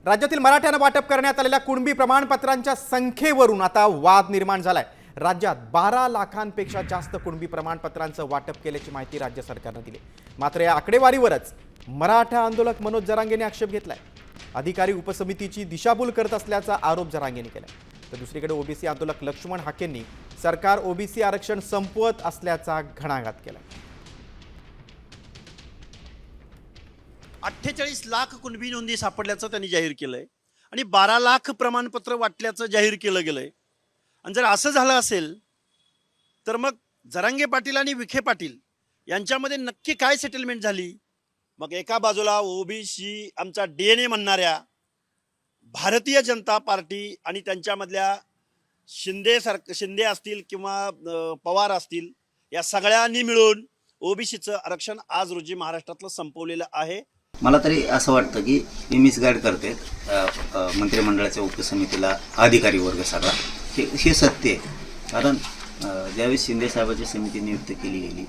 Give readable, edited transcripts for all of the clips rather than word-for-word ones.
राज्यातील मराठ्यांना वाटप करण्यात आलेल्या कुणबी प्रमाणपत्रांच्या संख्येवरून आता वाद निर्माण झालाय। राज्यात 12 लाखांपेक्षा जास्त कुणबी प्रमाणपत्रांचं वाटप केल्याची माहिती राज्य सरकारने दिली। मात्र या आकडेवारीवरच मराठा आंदोलक मनोज जरांगेने आक्षेप घेतलाय। अधिकारी उपसमितीची दिशाभूल करत असल्याचा आरोप जरांगेने केलाय। तर दुसरीकडे ओबीसी आंदोलक लक्ष्मण हाकेंनी सरकार ओबीसी आरक्षण संपवत असल्याचा घणाघात केलाय। 48 लाख कुणबी नोंदी सापडल्याचं त्यांनी जाहीर केलंय आणि 12 लाख प्रमाणपत्र वाटल्याचं जाहीर केलं गेलंय। आणि जर असं झालं असेल तर मग जरांगे पाटील आणि विखे पाटील यांच्यामध्ये नक्की काय सेटलमेंट झाली? मग एका बाजूला ओबीसी आमचा डीएनए म्हणणाऱ्या भारतीय जनता पार्टी आणि त्यांच्यामधल्या शिंदे असतील किंवा पवार असतील, या सगळ्यांनी मिळून ओबीसीचं आरक्षण आज रोजी महाराष्ट्रातलं संपवलेलं आहे। मला तरी असं वाटतं की हे मिसगाईड करते मंत्रिमंडळाच्या उपसमितीला अधिकारी वर्ग सगळा। हे सत्य आहे, कारण ज्यावेळेस शिंदे साहेबांची समिती नियुक्त केली गेली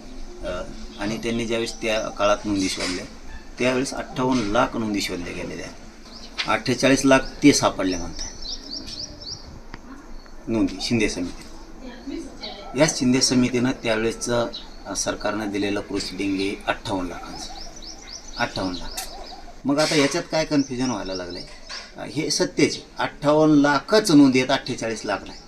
आणि त्यांनी ज्यावेळेस त्या काळात नोंदी शोधल्या त्यावेळेस 58 लाख नोंदी शोधल्या गेलेल्या, 48 लाख ते सापडले म्हणतात नोंदी शिंदे समिती। या शिंदे समितीनं त्यावेळेसचं सरकारनं दिलेलं प्रोसिडिंग आहे 58 लाखांचं, 58 लाख। मग आता याच्यात काय कन्फ्युजन व्हायला लागलं आहे? हे सत्यच 58 लाखच नोंदी आहेत, 48 लाख नाही।